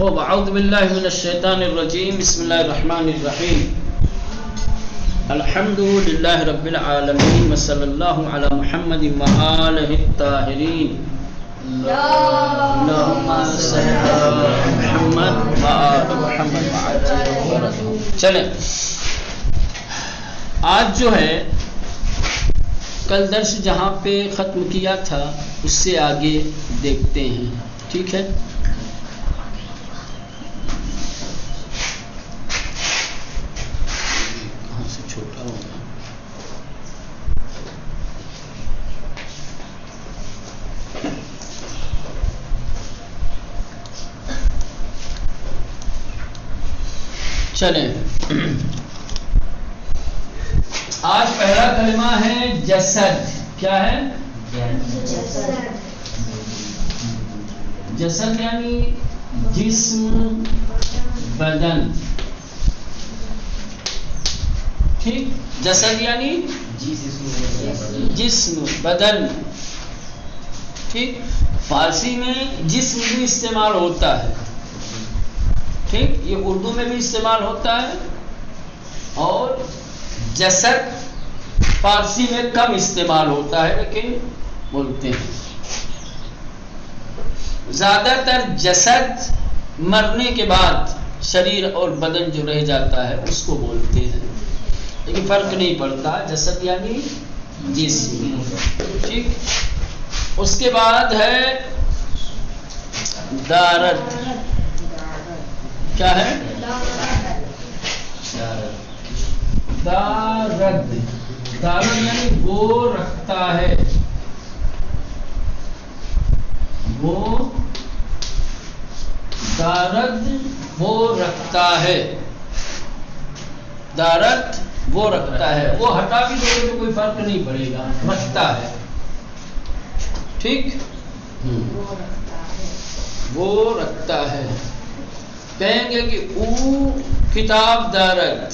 خوب اعوذ باللہ من الشیطان الرجیم بسم اللہ الرحمن الرحیم الحمد للہ رب العالمین وصلی اللہ علی محمد وآلہ الطاہرین اللہم صل علی محمد وآل محمد. چلیں آج جو ہے کل درس جہاں پہ ختم کیا تھا اس سے آگے دیکھتے ہیں. ٹھیک ہے، کہاں سے چھوٹا ہوگا. چلیں آج پہلا کلمہ ہے جسد. کیا ہے؟ جسد یعنی جسم، بدن. ٹھیک، جسد یعنی جسم، بدن. ٹھیک، فارسی میں جسم بھی استعمال ہوتا ہے. ٹھیک، یہ اردو میں بھی استعمال ہوتا ہے اور جسد فارسی میں کم استعمال ہوتا ہے لیکن بولتے ہیں. زیادہ تر جسد مرنے کے بعد شریر اور بدن جو رہ جاتا ہے اس کو بولتے ہیں، لیکن فرق نہیں پڑتا. جسد یعنی جسم. ٹھیک، اس کے بعد ہے دارد. کیا ہے؟ دارد. دارد یعنی وہ رکھتا ہے، وہ دارد وہ رکھتا ہے. دارد وہ رکھتا ہے، وہ ہٹا بھی دے تو کوئی فرق نہیں پڑے گا، رکھتا ہے. ٹھیک، وہ رکھتا ہے. کہیں گے کہ او کتاب دارد،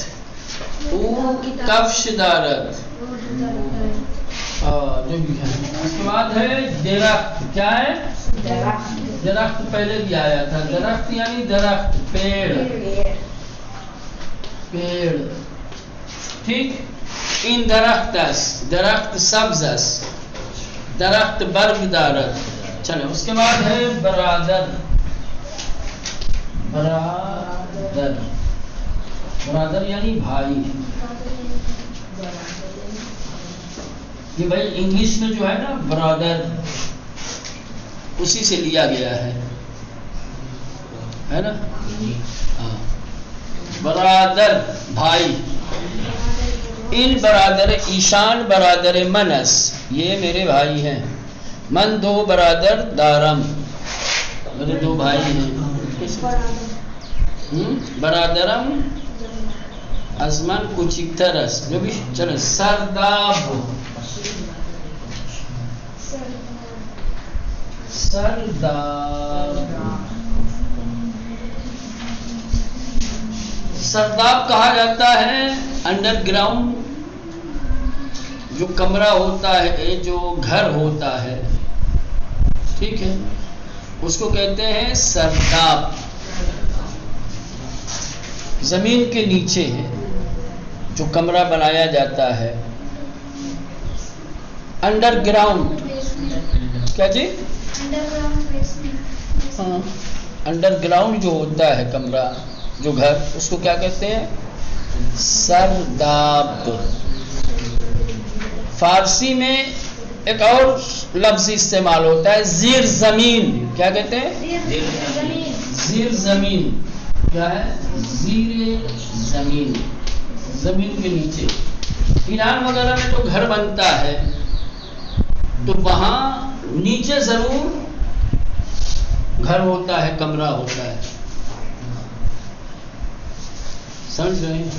او کفش دارد. جو بھی ہے. اس کے بعد ہے درخت. کیا ہے؟ درخت پہلے بھی آیا تھا. درخت یعنی درخت، پیڑ. پیڑ. ٹھیک، این درخت است، درخت سبز است، درخت برگ دارد. چلیں اس کے بعد ہے برادر. برادر، برادر یعنی بھائی. یہ بھائی انگلش میں جو ہے نا برادر اسی سے لیا گیا ہے نا. ہاں، برادر بھائی. ان برادر ایشان برادر منس، یہ میرے بھائی ہیں. من دو برادر دارم، میرے دو بھائی ہیں. برادرم ازمن کوچکتر است. جو بھی چلو سرداب. سرداب، سرداب کہا جاتا ہے انڈر گراؤنڈ جو کمرہ ہوتا ہے، جو گھر ہوتا ہے. ٹھیک ہے، اس کو کہتے ہیں سرداب. زمین کے نیچے ہے جو کمرہ بنایا جاتا ہے. Under ground. کیا جی؟ ہاں، انڈر گراؤنڈ جو ہوتا ہے کمرہ، جو گھر، اس کو کیا کہتے ہیں؟ سرداب. فارسی میں ایک اور لفظ استعمال ہوتا ہے زیر زمین. کیا کہتے ہیں؟ زیر زمین. کیا ہے؟ زیر زمین، زمین کے نیچے. ایران وغیرہ میں تو گھر بنتا ہے تو وہاں نیچے ضرور گھر ہوتا ہے، کمرہ ہوتا ہے. سمجھ رہے ہیں؟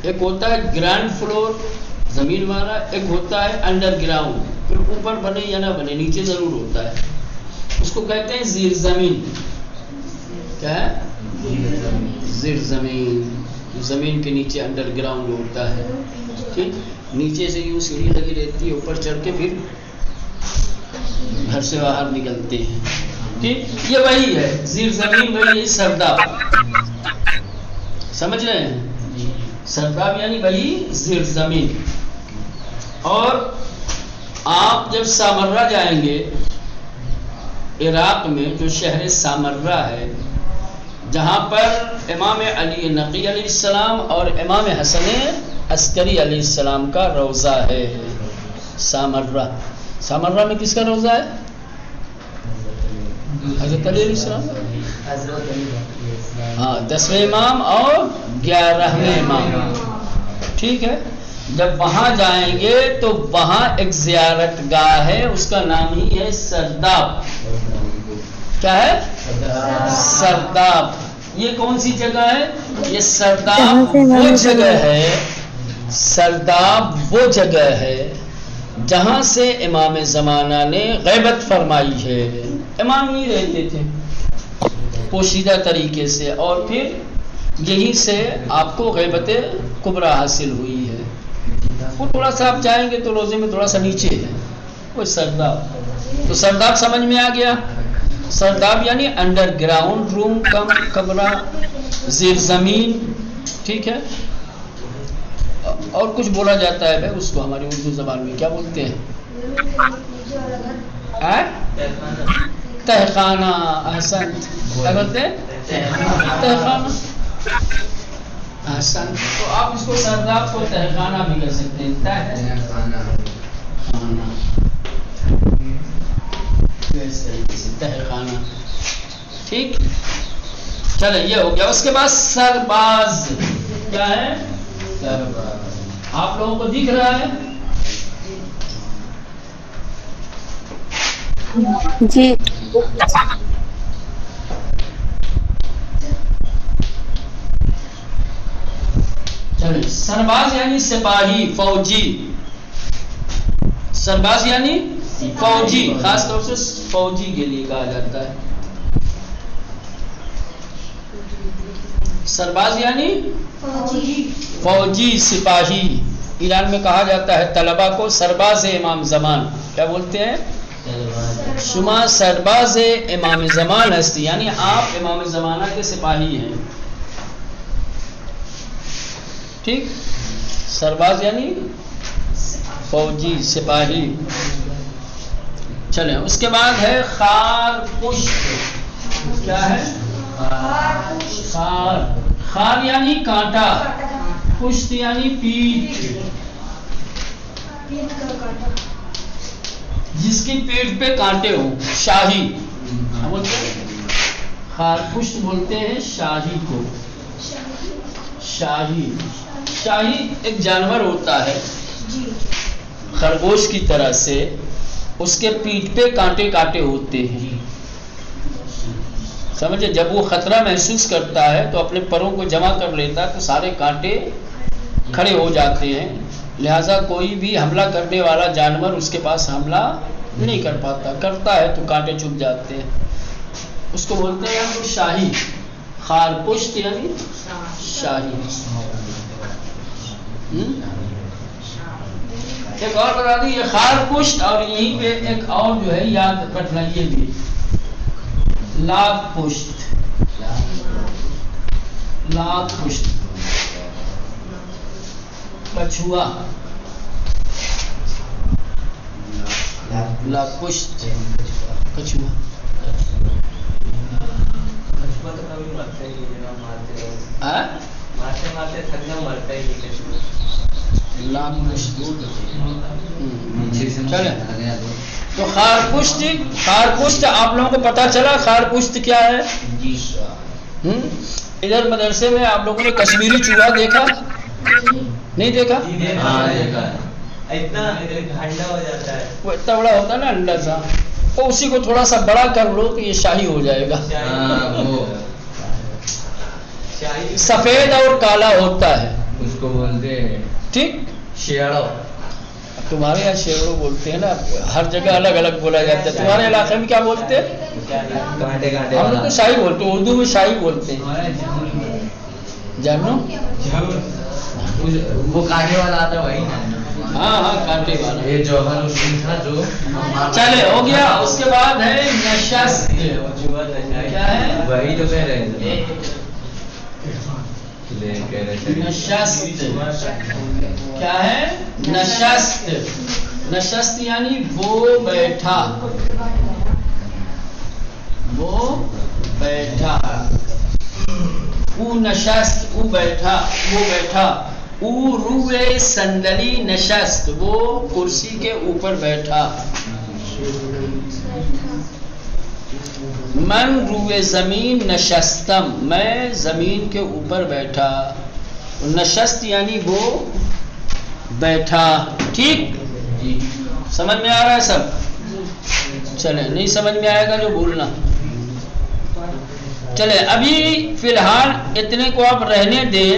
ایک ہوتا ہے گراؤنڈ فلور زمین والا، ایک ہوتا ہے انڈر گراؤنڈ. پھر اوپر بنے یا نہ بنے نیچے ضرور ہوتا ہے. اس کو کہتے ہیں زیر زمین. کیا ہے؟ زیر زمین. زمین کے نیچے انڈر گراؤنڈ ہوتا ہے. ٹھیک، نیچے سے یوں سیڑھی لگی رہتی ہے، اوپر چڑھ کے پھر گھر سے باہر نکلتے ہیں. ٹھیک، یہ وہی ہے زیر زمین، وہی ہے سرداب، سمجھ رہے ہیں؟ سرداب یعنی وہی زیر زمین۔ اور آپ جب سامرہ جائیں گے، عراق میں جو شہر سامرہ ہے، جہاں پر امام علی نقی علیہ السلام اور امام حسن عسکری علیہ السلام کا روضہ ہے، سامرہ۔ سامرہ میں کس کا روضہ ہے؟ حضرت علی علیہ السلام، ہاں، 10ویں امام اور 11ویں امام، ٹھیک ہے۔ جب وہاں جائیں گے تو وہاں ایک زیارت گاہ ہے، اس کا نام ہی ہے سرداب۔ کیا ہے؟ سرداب۔ یہ کون سی جگہ ہے؟ یہ سرداب وہ جگہ ہے، سرداب وہ جگہ ہے جہاں سے امام زمانہ نے غیبت فرمائی ہے۔ امام ہی رہتے تھے پوشیدہ طریقے سے، اور پھر یہی سے آپ کو غیبت کبریٰ حاصل ہوئی ہے۔ وہ تھوڑا سا آپ جائیں گے تو روزے میں تھوڑا سا نیچے ہے وہ سرداب۔ تو سرداب سمجھ میں آ گیا؟ سرداب یعنی انڈر گراؤنڈ روم، کمرہ، زیر زمین، ٹھیک ہے۔ اور کچھ بولا جاتا ہے بھائی، اس کو ہماری اردو زبان میں کیا بولتے ہیں؟ تہخانہ۔ احسن، کیا بولتے ہیں؟ تہخانہ، احسن۔ تو آپ اس کو سرداب کو تہخانہ بھی کہہ سکتے ہیں، تہخانہ، تہخانہ، ٹھیک۔ چلے، یہ ہو گیا۔ اس کے بعد سرباز کیا ہے؟ سرباز آپ لوگوں کو دکھ رہا ہے؟ جی۔ چلے، سرباز یعنی سپاہی، فوجی۔ سرباز یعنی فوجی، خاص طور سے فوجی کے لیے کہا جاتا ہے۔ سرباز یعنی فوجی، سپاہی۔ ایران میں کہا جاتا ہے طلبہ کو سرباز امام زمان، کیا بولتے ہیں؟ شما سرباز امام زمان ہستی، یعنی آپ امام زمانہ کے سپاہی ہیں، ٹھیک۔ سرباز یعنی فوجی، سپاہی۔ چلیں، اس کے بعد ہے خار پشت۔ کیا ہے؟ خار۔ خار یعنی کانٹا، پشت یعنی پیٹھ، جس کی پیٹھ پہ کانٹے ہوں، شاہی بولتے ہیں۔ خار پشت بولتے ہیں شاہی کو۔ شاہی، شاہی ایک جانور ہوتا ہے خرگوش کی طرح سے، اس کے پیٹھ پہ کانٹے کانٹے ہوتے ہیں، سمجھے؟ جب وہ خطرہ محسوس کرتا ہے تو اپنے پروں کو جمع کر لیتا ہے تو سارے کانٹے کھڑے ہو جاتے ہیں، لہذا کوئی بھی حملہ کرنے والا جانور اس کے پاس حملہ نہیں کر پاتا، کرتا ہے تو کانٹے چھپ جاتے ہیں، اس کو بولتے ہیں ہم شاہی۔ خار پشت یعنی شاہی۔ ایک اور بتا دیں، یہ خار پشت، اور یہیں پہ ایک اور جو ہے یاد رکھنا، یہ بھی لاکھ پشت۔ لاکھ پشت، کچھوا، لاکھ پشت، کچھوا۔ تو خار پشت، خار پشت آپ لوگوں کو پتا چلا خار پشت کیا ہے؟ ادھر مدرسے میں آپ لوگوں نے کشمیری چوہا دیکھا؟ نہیں دیکھا؟ وہ اتنا بڑا ہوتا ہے نا، انڈا سا، تو اسی کو تھوڑا سا بڑا کر لو تو یہ شاہی ہو جائے گا۔ سفید اور کالا ہوتا ہے، اس کو بولتے ہیں ٹھیک، شیرو۔ تمہارے یہاں شیرو بولتے ہیں نا، ہر جگہ الگ الگ بولا جاتا ہے۔ تمہارے علاقے میں کیا بولتے ہیں؟ ہم لوگ تو شاہی بولتے ہیں، اردو میں شاہی بولتے ہیں، جانو؟ وہ کاٹے والا آتا ہے وہی نا۔ ہاں کانٹے والا. یہ جوہر الدین تھا جو چلے ہو گیا. اس کے بعد ہے نشست. کیا ہے؟ وہی تو کہہ رہے تھے. نشست کیا ہے؟ نشست. نشست یعنی وہ بیٹھا. وہ بیٹھا. او نشست او بیٹھا. وہ بیٹھا. او روئے صندلی نشست. وہ کرسی کے اوپر بیٹھا. من روئے زمین نشستم. میں زمین کے اوپر بیٹھا. نشست یعنی وہ بیٹھا. ٹھیک سمجھ میں آ رہا ہے سب؟ چلے نہیں سمجھ میں آئے گا جو بولنا. چلے ابھی فی الحال اتنے کو آپ رہنے دیں.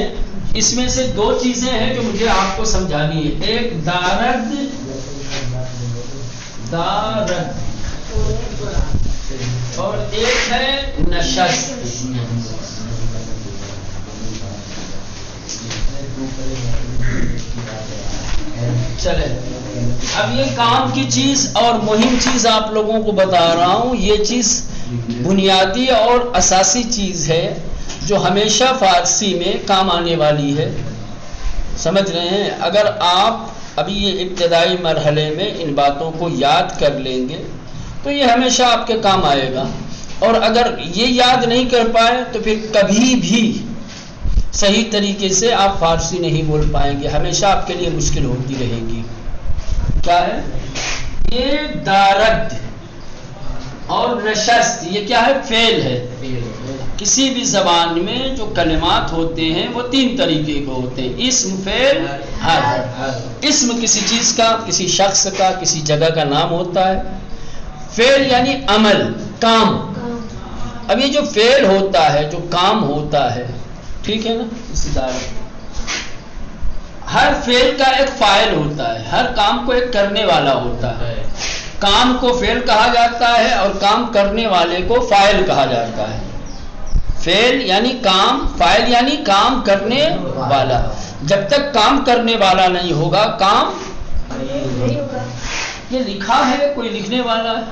اس میں سے دو چیزیں ہیں جو مجھے آپ کو سمجھانی ہے. ایک دارد اور ایک ہے نشست. چلے اب یہ کام کی چیز اور مہم چیز آپ لوگوں کو بتا رہا ہوں. یہ چیز بنیادی اور اساسی چیز ہے جو ہمیشہ فارسی میں کام آنے والی ہے. سمجھ رہے ہیں؟ اگر آپ ابھی یہ ابتدائی مرحلے میں ان باتوں کو یاد کر لیں گے تو یہ ہمیشہ آپ کے کام آئے گا. اور اگر یہ یاد نہیں کر پائے تو پھر کبھی بھی صحیح طریقے سے آپ فارسی نہیں بول پائیں گے. ہمیشہ آپ کے لیے مشکل ہوتی رہے گی. کیا ہے یہ؟ دارد اور نشست. یہ کیا ہے؟ فعل ہے. کسی بھی زبان میں جو کلمات ہوتے ہیں وہ تین طریقے کے ہوتے ہیں: اسم، فعل، حرف. اسم کسی چیز کا، کسی شخص کا، کسی جگہ کا نام ہوتا ہے. فعل یعنی عمل، کام. اب یہ جو فعل ہوتا ہے، جو کام ہوتا ہے، ٹھیک ہے نا؟ ہر فعل کا ایک فاعل ہوتا ہے. ہر کام کو ایک کرنے والا ہوتا ہے. کام کو فعل کہا جاتا ہے اور کام کرنے والے کو فاعل کہا جاتا ہے. فعل یعنی کام، فاعل یعنی کام کرنے والا. جب تک کام کرنے والا نہیں ہوگا کام. یہ لکھا ہے کوئی لکھنے والا ہے.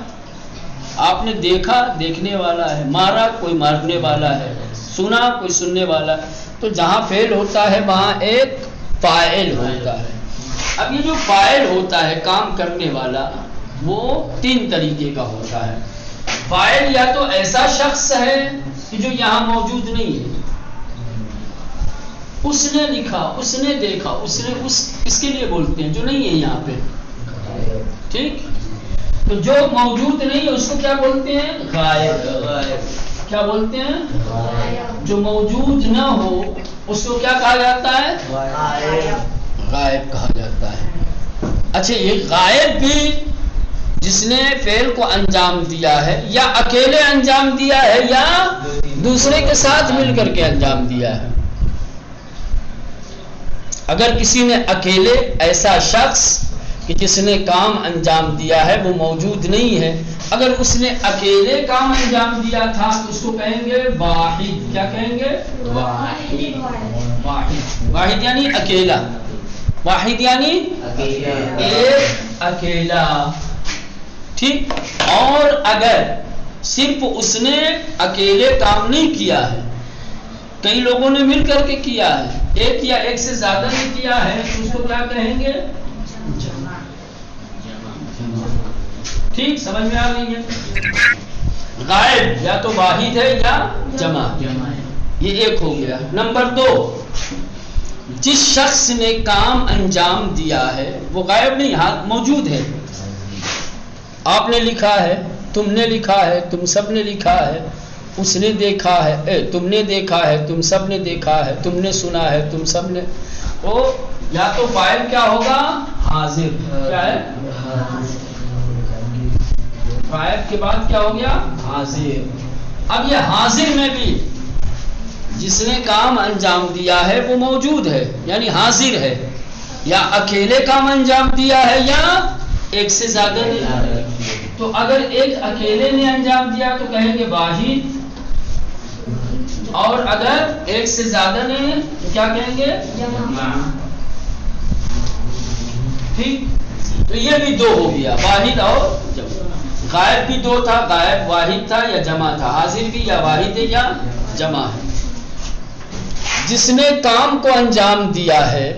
آپ نے دیکھا دیکھنے والا ہے. مارا کوئی مارنے والا ہے. سنا کوئی سننے والا ہے. تو جہاں فعل ہوتا ہے وہاں ایک فاعل ہوتا ہے. اب یہ جو فاعل ہوتا ہے کام کرنے والا وہ تین طریقے کا ہوتا ہے. فاعل یا تو ایسا شخص ہے کہ جو یہاں موجود نہیں ہے. اس نے لکھا، اس نے دیکھا، اس نے اس کے لیے بولتے ہیں جو نہیں ہے یہاں پہ. ٹھیک؟ تو جو موجود نہیں ہے اس کو کیا بولتے ہیں؟ غائب. کیا بولتے ہیں؟ جو موجود نہ ہو اس کو کیا کہا جاتا ہے؟ غائب کہا جاتا ہے. اچھا یہ غائب بھی جس نے فعل کو انجام دیا ہے یا اکیلے انجام دیا ہے یا دوسرے کے ساتھ مل کر کے انجام دیا ہے. اگر کسی نے اکیلے، ایسا شخص کہ جس نے کام انجام دیا ہے وہ موجود نہیں ہے، اگر اس نے اکیلے کام انجام دیا تھا تو اس کو کہیں گے واحد. کیا کہیں گے؟ واحد. واحد یعنی اکیلا. واحد یعنی ایک اکیلا. ٹھیک؟ اور اگر صرف اس نے اکیلے کام نہیں کیا ہے، کئی لوگوں نے مل کر کے کیا ہے، ایک یا ایک سے زیادہ نے کیا ہے، تو اس کو کیا کہیں گے؟ ٹھیک سمجھ میں آ گئی ہے؟ غائب یا تو واحد ہے یا جمع. یہ ایک ہو گیا. نمبر 2، جس شخص نے کام انجام دیا ہے وہ غائب نہیں، ہاں موجود ہے. آپ نے لکھا ہے، تم نے لکھا ہے، تم سب نے لکھا ہے، اس نے دیکھا ہے، تم نے دیکھا ہے، تم سب نے دیکھا ہے، تم نے سنا ہے، تم سب نے. تو یا تو فاعل کیا ہوگا؟ حاضر. کیا ہے؟ فاعل کے بعد کیا ہو گیا؟ حاضر. اب یہ حاضر میں بھی جس نے کام انجام دیا ہے وہ موجود ہے یعنی حاضر ہے، یا اکیلے کام انجام دیا ہے یا ایک سے زیادہ نے. تو اگر ایک اکیلے نے انجام دیا تو کہیں گے واحد، اور اگر ایک سے زیادہ نے تو کیا کہیں گے؟ ٹھیک، تو یہ بھی دو ہو گیا، واحد اور جمع۔ غائب بھی دو تھا، غائب واحد تھا یا جمع تھا، حاضر بھی یا واحد ہے یا جمع ہے۔ جس نے کام کو انجام دیا ہے،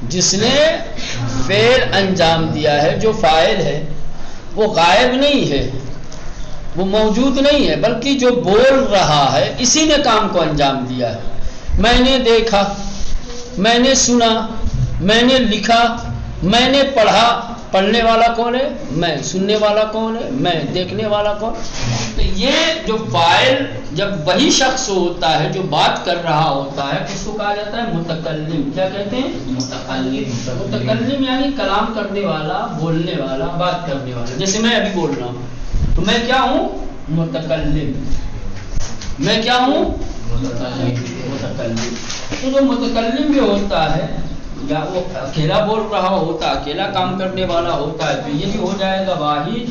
جس نے فعل انجام دیا ہے، جو فاعل ہے وہ غائب نہیں ہے، وہ موجود نہیں ہے، بلکہ جو بول رہا ہے اسی نے کام کو انجام دیا ہے۔ میں نے دیکھا، میں نے سنا، میں نے لکھا، میں نے پڑھا، پڑھنے والا کون ہے؟ میں۔ سننے والا کون ہے؟ میں۔ دیکھنے والا کون؟ تو یہ جو فاعل جب وہی شخص ہوتا ہے جو بات کر رہا ہوتا ہے، اس کو کہا جاتا ہے متکلم۔ کیا کہتے ہیں؟ متکلم۔ متکلم یعنی کلام کرنے والا، بولنے والا، بات کرنے والا۔ جیسے میں ابھی بول رہا ہوں تو میں کیا ہوں؟ متکلم۔ میں کیا ہوں؟ متکلم۔ تو جو متکلم بھی ہوتا ہے یا وہ اکیلا بول رہا ہوتا، اکیلا کام کرنے والا ہوتا ہے، تو یہ بھی ہو جائے گا واحد،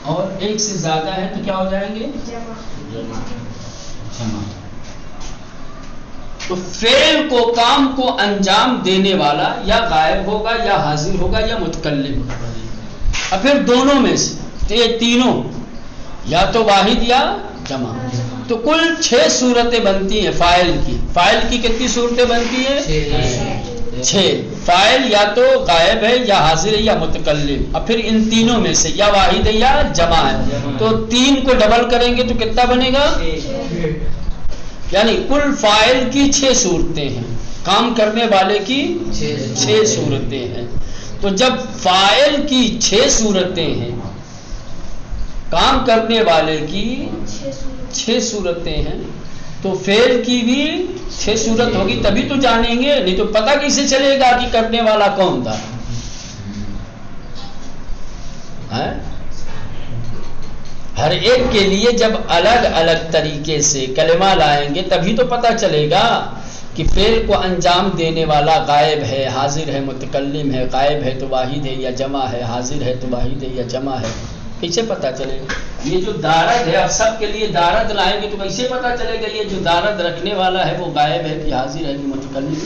اور ایک سے زیادہ ہے تو کیا ہو جائیں گے؟ جمع۔ تو فعل کو، کام کو انجام دینے والا یا غائب ہوگا یا حاضر ہوگا یا متکلم ہوگا، اور پھر دونوں میں سے تو یہ تینوں یا تو واحد یا جمع۔ تو کل 6 صورتیں بنتی ہیں فاعل کی۔ فاعل کی کتنی صورتیں بنتی ہیں؟ 6۔ فاعل یا تو غائب ہے یا حاضر ہے یا متکلم، اور پھر ان تینوں میں سے یا واحد ہے یا جمع ہے۔ تو 3 کو ڈبل کریں گے تو کتنا بنے گا؟ یعنی کل فاعل کی 6 صورتیں ہیں، کام کرنے والے کی 6 صورتیں ہیں۔ تو جب فاعل کی 6 صورتیں ہیں، کام کرنے والے کی 6 صورتیں ہیں، تو فعل کی بھی 6 صورت ہوگی، تبھی تو جانیں گے، نہیں تو پتہ کیسے چلے گا کہ کرنے والا کون تھا؟ ہر ایک کے لیے جب الگ الگ طریقے سے کلمہ لائیں گے تبھی تو پتہ چلے گا کہ فعل کو انجام دینے والا غائب ہے، حاضر ہے، متکلم ہے، غائب ہے تو واحد ہے یا جمع ہے، حاضر ہے تو واحد ہے یا جمع ہے۔ کیسے پتہ چلے گا؟ یہ جو دارد ہے، اب سب کے لیے دارد لائیں گے تو کیسے پتہ چلے گا یہ جو دارد رکھنے والا ہے وہ غائب ہے کہ حاضر ہے کہ متکلم ہے؟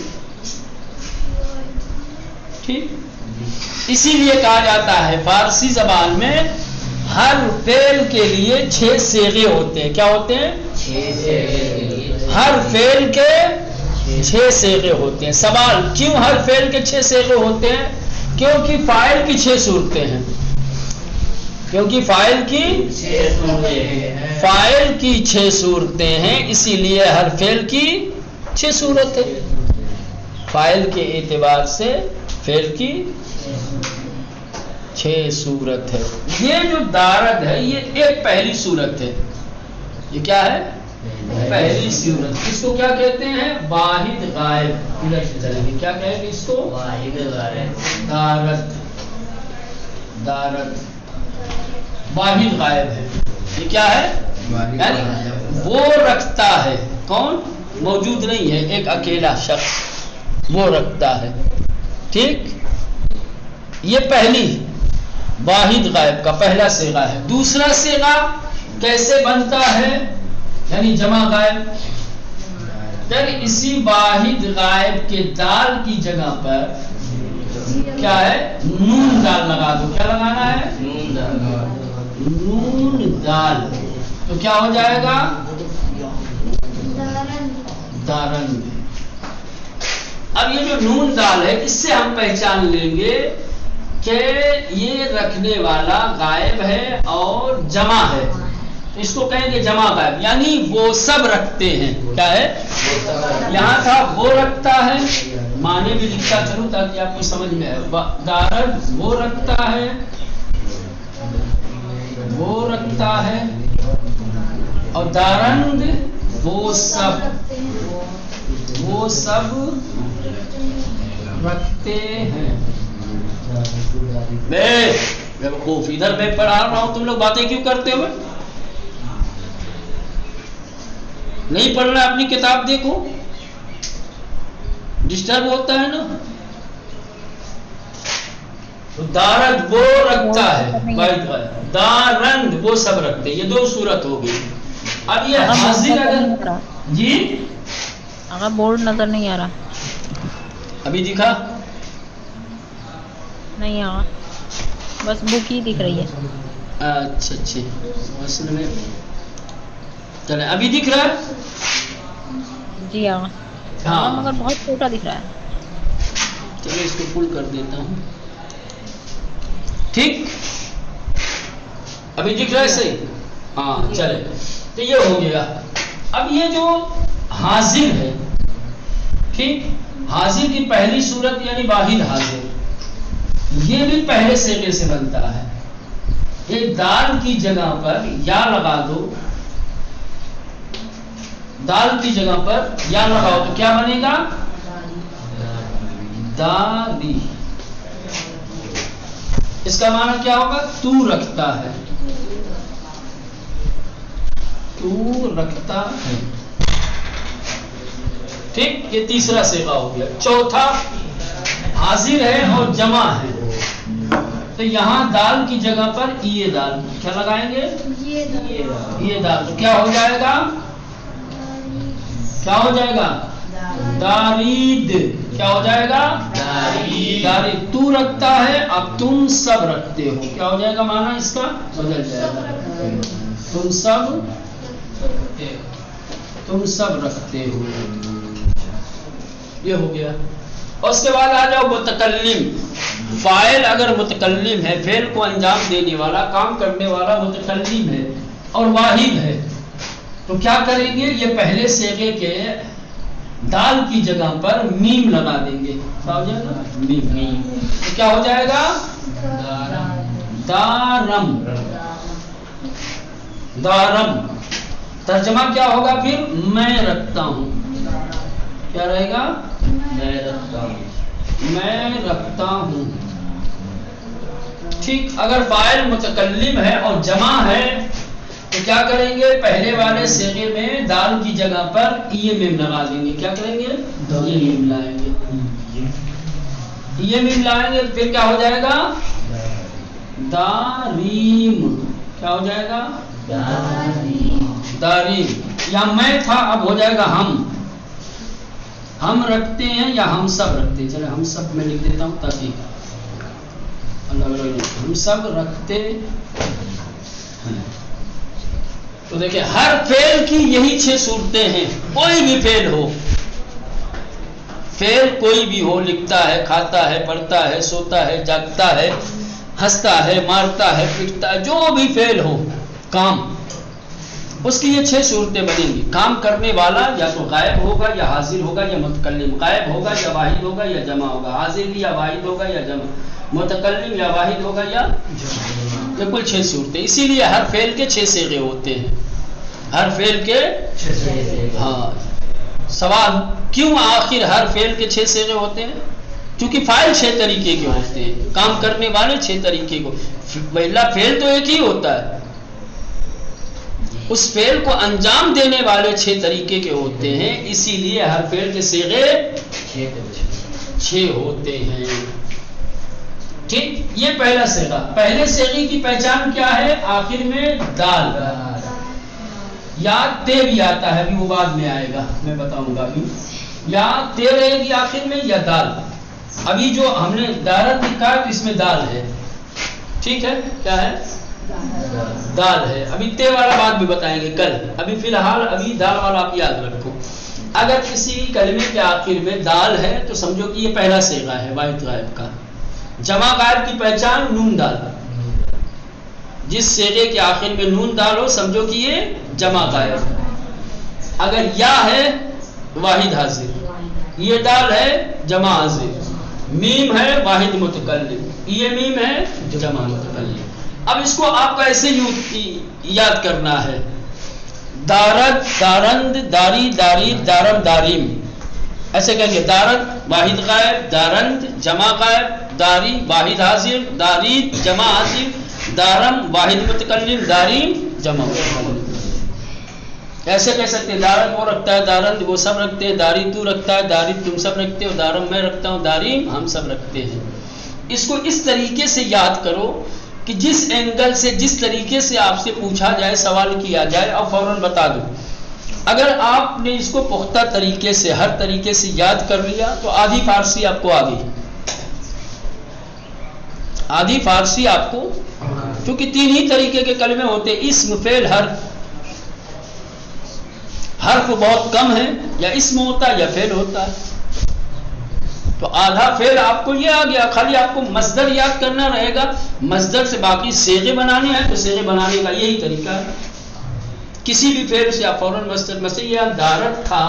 ٹھیک، اسی لیے کہا جاتا ہے فارسی زبان میں ہر فعل کے لیے 6 صیغے ہوتے ہیں۔ کیا ہوتے ہیں؟ 6 صیغے۔ ہر فعل کے 6 صیغے ہوتے ہیں۔ سوال، کیوں ہر فعل کے 6 صیغے ہوتے ہیں؟ کیونکہ فاعل کی 6 صورتیں ہیں، کیونکہ فاعل کی 6 صورتیں ہیں، اسی لیے ہر فعل کی 6 صورت ہے۔ فاعل کے اعتبار سے فعل کی 6 صورت ہے۔ یہ جو دارد ہے یہ ایک پہلی صورت ہے۔ یہ کیا ہے؟ پہلی صورت۔ اس کو کیا کہتے ہیں؟ واحد غائب۔ ادھر سے چلیں گے، کیا کہیں گے اس کو؟ واحد غائب۔ دارد، دارد واحد غائب ہے۔ یہ کیا ہے؟ یعنی وہ رکھتا ہے، کون؟ موجود نہیں ہے، ایک اکیلا شخص وہ رکھتا ہے۔ ٹھیک، یہ پہلی واحد غائب کا پہلا صیغہ ہے۔ دوسرا صیغہ کیسے بنتا ہے؟ یعنی جمع غائب، پھر اسی واحد غائب کے دال کی جگہ پر کیا ہے؟ نون دال لگا دو۔ کیا لگانا ہے؟ نون دال۔ نون دال تو کیا ہو جائے گا؟ دارند۔ اب یہ جو نون دال ہے اس سے ہم پہچان لیں گے کہ یہ رکھنے والا غائب ہے اور جمع ہے، اس کو کہیں گے جمع غائب، یعنی وہ سب رکھتے ہیں۔ کیا ہے؟ یہاں تھا وہ رکھتا ہے، معنی بھی لکھتا چلوں تاکہ آپ کو سمجھ میں آئے۔ دارد وہ رکھتا ہے، وہ رکھتا ہے، اور دارند وہ سب رکھتے ہیں۔ بیوقوف، ادھر میں پڑھا رہا ہوں، تم لوگ باتیں کیوں کرتے ہوئے؟ نہیں پڑھنا، اپنی کتاب دیکھو، ڈسٹرب ہوتا ہے نا۔ دارد وہ رکھتا ہے، دارند وہ سب رکھتے ہیں، یہ 2 صورت ہو گئی۔ اب یہ حاضر اگر جی بورڈ نظر نہیں آ رہا، ابھی دکھا نہیں آ بس بک ہی دکھ رہی ہے. اچھا اچھا اصل میں چلے ابھی دکھ رہا ہے. جی ہاں ہاں مگر بہت چھوٹا دکھ رہا ہے. چلو اس کو فل کر دیتا ہوں. ٹھیک ابھی دکھ رہا ہے صحیح. ہاں چلے تو یہ ہو گیا. اب یہ جو حاضر ہے ٹھیک حاضر کی پہلی صورت یعنی واحد حاضر یہ بھی پہلے صیغے سے بنتا ہے. ایک دال کی جگہ پر یا لگا دو دال کی جگہ پر یا لگاؤ تو کیا بنے گا داری. اس کا معنی کیا ہوگا تو رکھتا ہے تو رکھتا ہے. ٹھیک یہ تیسرا صیغہ ہو گیا. چوتھا حاضر ہے اور جمع ہے تو یہاں دال کی جگہ پر یہ دال کیا لگائیں گے یہ دال تو کیا ہو جائے گا دارید. کیا ہو جائے گا دارید. تو رکھتا ہے اب تم سب رکھتے ہو کیا ہو جائے گا معنی اس کا بدل جائے گا تم سب رکھتے ہو. یہ ہو گیا. اور اس کے بعد آ جاؤ متکلم. فاعل اگر متکلم ہے فعل کو انجام دینے والا کام کرنے والا متکلم ہے اور واحد ہے تو کیا کریں گے یہ پہلے صیغے کے دال کی جگہ پر میم لگا دیں گے. کیا ہو جائے گا میم. تو کیا ہو جائے گا دارم. ترجمہ کیا ہوگا پھر میں رکھتا ہوں. کیا رہے گا میں رکھتا ہوں. ٹھیک اگر فاعل متکلم ہے اور جمع ہے تو کیا کریں گے پہلے والے صیغے میں دال کی جگہ پر یہ میم لگا دیں گے. کیا کریں گے یہ میم لائیں گے پھر کیا ہو جائے گا داریم. کیا ہو جائے گا داریم. یا میں تھا اب ہو جائے گا ہم رکھتے ہیں یا ہم سب رکھتے ہیں. چلے ہم سب میں لکھ دیتا ہوں تاکہ ہم سب رکھتے ہیں. تو دیکھیں ہر فعل کی یہی 6 صورتیں ہیں. کوئی بھی فعل ہو فعل کوئی بھی ہو لکھتا ہے کھاتا ہے پڑھتا ہے سوتا ہے جاگتا ہے ہنستا ہے مارتا ہے پٹتا ہے جو بھی فعل ہو کام اس کی یہ 6 صورتیں بنیں گی. کام کرنے والا یا تو غائب ہوگا یا حاضر ہوگا یا متکلم. غائب ہوگا یا واحد ہوگا یا جمع ہوگا. حاضر بھی یا واحد ہوگا یا جمع. متکلم یا واحد ہوگا یا یہ کل 6 صورتیں. اسی لیے ہر فعل کے 6 صیغے ہوتے ہیں. ہر فعل کے ہاں سوال کیوں آخر ہر فعل کے 6 صیغے ہوتے ہیں کیونکہ فاعل 6 طریقے کے ہوتے ہیں کام کرنے والے 6 طریقے کو. پہلا فعل تو ایک ہی ہوتا ہے اس فعل کو انجام دینے والے 6 طریقے کے ہوتے ہیں. اسی لیے ہر فعل کے صیغے 6 ہوتے ہیں. ٹھیک یہ پہلا صیغہ. پہلے صیغے کی پہچان کیا ہے آخر میں دال یا تے بھی آتا ہے ابھی وہ بعد میں آئے گا میں بتاؤں گا. ابھی یا تے رہے گی آخر میں یا دال. ابھی جو ہم نے دارت لکھا ہے تو اس میں دال ہے. ٹھیک ہے کیا ہے دال ہے. ابھی تے والا بات بھی بتائیں گے کل. ابھی فی الحال ابھی دال والا آپ یاد رکھو. اگر کسی کلمے کے آخر میں دال ہے تو سمجھو کہ یہ پہلا صیغہ ہے واحد غائب کا. جمع غائب کی پہچان نون دال. جس صیغے کے آخر میں نون دال ہو سمجھو کہ یہ جمع غائب. اگر یا ہے واحد حاضر. یہ دال ہے جمع حاضر. میم ہے واحد متکلم. یہ میم ہے جمع متکلم. اب اس کو آپ کو ایسے یاد کرنا ہے دارد دارند داری دارید دارم داریم. ایسے کہیں گے دارد واحد غائب دارند جمع غائب داری واحد حاضر دارید جمع حاضر دارم واحد متکلم داریم جمع متکلم. ایسے کہہ سکتے دارد وہ رکھتا ہے دارند وہ سب رکھتے ہیں داری تو رکھتا ہے داری تم سب رکھتے ہو دارم میں رکھتا ہوں داریم ہم سب رکھتے ہیں. اس کو اس طریقے سے یاد کرو کہ جس اینگل سے جس طریقے سے آپ سے پوچھا جائے سوال کیا جائے اور فوراً بتا دو. اگر آپ نے اس کو پختہ طریقے سے ہر طریقے سے یاد کر لیا تو آدھی فارسی آپ کو آ گئی. آدھی فارسی آپ کو، کیونکہ تین ہی طریقے کے کلمے ہوتے، اسم فعل حرف۔ حرف بہت کم ہے، یا اسم ہوتا ہے یا فعل ہوتا ہے۔ تو آدھا فعل آپ کو یہ آ گیا، خالی آپ کو مصدر یاد کرنا رہے گا، مصدر سے باقی صیغے بنانے ہیں، تو صیغے بنانے کا یہی طریقہ ہے، کسی بھی فعل سے آپ فوراً مصدر مثلا یہ دارت تھا،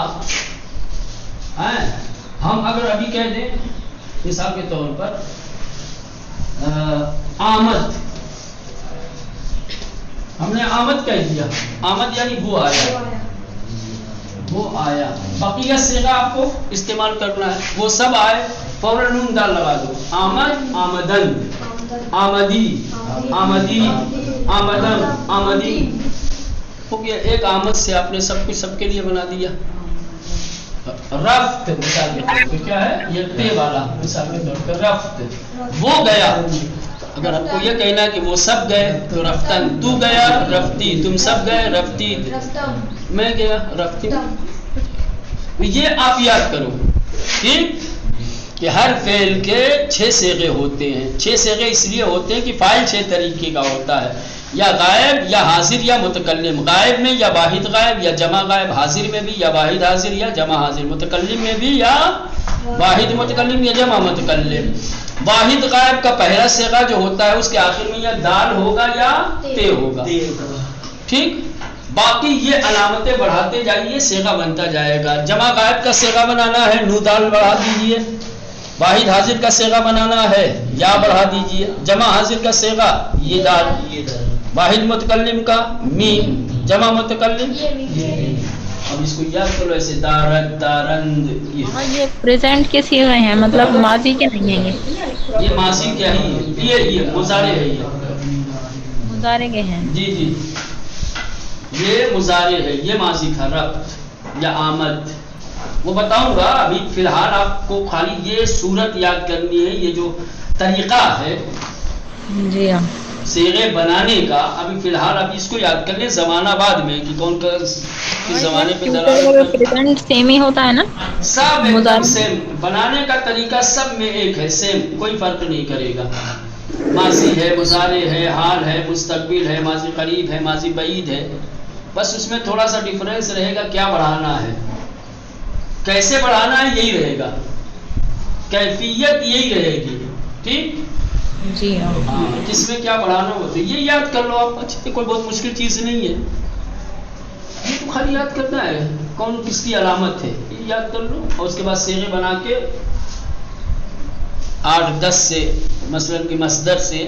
ہم اگر ابھی کہہ دیں مثال کے طور پر آمد، ہم نے آمد کہہ دیا، آمد یعنی وہ آیا، وہ آیا، بقیہ صیغہ آپ کو استعمال کرنا ہے، وہ سب آئے فوراً نون دال لگا دو، آمد، آمدن، آمدی، آمدی، آمدن، آمدی، ہو گیا۔ ایک آمد سے آپ نے سب کچھ سب کے لیے بنا دیا۔ رفت مثال کے طور پہ کیا ہے، یہ تے والا مثال کے طور پہ رفت، وہ گیا۔ اگر آپ کو یہ کہنا ہے کہ وہ سب گئے تو رفتن، تو گیا رفتی، تم سب گئے رفتی، میں گیا رفتی۔ یہ آپ یاد کرو، ٹھیک، کہ ہر فعل کے 6 صیغے ہوتے ہیں۔ 6 صیغے اس لیے ہوتے ہیں کہ فاعل 6 طریقے کا ہوتا ہے، یا غائب یا حاضر یا متکلم، غائب میں یا واحد غائب یا جمع غائب، حاضر میں بھی یا واحد حاضر یا جمع حاضر، متکلم میں بھی یا واحد متکلم یا جمع متکلم۔ واحد غائب کا پہلا صیغہ جو ہوتا ہے اس کے آخر میں یا دال ہوگا یا تے ہوگا، ٹھیک۔ باقی یہ علامتیں بڑھاتے جائیے، صیغہ بنتا جائے گا۔ جمع غائب کا صیغہ بنانا ہے، نو دال بڑھا دیجئے۔ واحد حاضر کا صیغہ بنانا ہے، یا بڑھا دیجئے۔ جمع حاضر کا صیغہ یہ دال، واحد متکلم کا میم، جمع متکلم۔ اب اس کو یاد کرو ایسے، دارت، دارند۔ یہ پریزنٹ کے صیغے ہیں، مطلب ماضی کے نہیں ہیں یہ ماضی کیا ہی، یہ مضارع ہے، یہ مضارع کے ہیں۔ جی جی، یہ مضارع ہے، یہ ماضی تھا، رفت یا آمد۔ وہ بتاؤں گا، ابھی فی الحال آپ کو خالی یہ صورت یاد کرنی ہے، یہ جو طریقہ ہے جی ہاں، صیغے بنانے کا، ابھی فی الحال آپ اس کو یاد کر لیں، زمانہ بعد میں کہ کون کس زمانے پہ دلالت پریزنٹ سیم ہی ہوتا ہے نا، سب ایک دم سیم، بنانے کا طریقہ سب میں ایک ہے، سیم، کوئی فرق نہیں کرے گا۔ ماضی ہے، مضارع ہے، حال ہے، مستقبل ہے، ماضی قریب ہے، ماضی بعید ہے، بس اس میں تھوڑا سا ڈفرینس رہے گا، کیا بڑھانا ہے، کیسے بڑھانا ہے، یہی رہے گا، کیفیت یہی رہے گی، ٹھیک۔ جی ہاں، کس میں کیا بڑھانا ہو تو یہ یاد کر لو آپ، اچھا کوئی بہت مشکل چیز نہیں ہے، یہ تو خالی یاد کرنا ہے کون کس کی علامت ہے، یہ یاد کر لو، اور اس کے بعد صیغے بنا کے 8-10 سے مثلاً کہ مصدر سے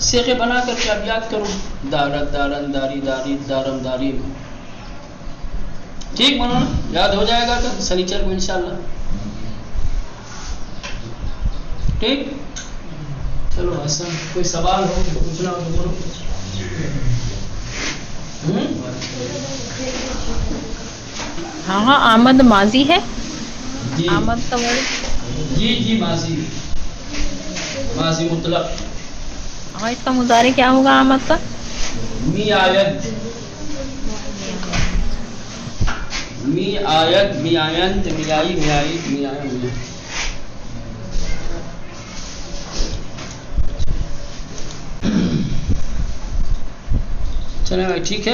صیغے بنا کر کے آپ یاد کرو، دارت، دارن، داری، داری، دارم، داریم، ٹھیک مولانا، یاد ہو جائے گا تو سنیچر کو انشاءاللہ، ٹھیک۔ چلو حسن، کوئی سوال ہو پوچھنا ہو تو بولو۔ ہاں ہاں، آمد ماضی ہے، جی آمد کا ورڈ، جی جی، ماضی، ماضی مطلق۔ ہاں، اس کا مضارع کیا ہوگا آمد کا؟ می آیت، می آیت، می آیت، می آئی، می آئی، می آئی، می آئی۔ چلے بھائی، ٹھیک ہے۔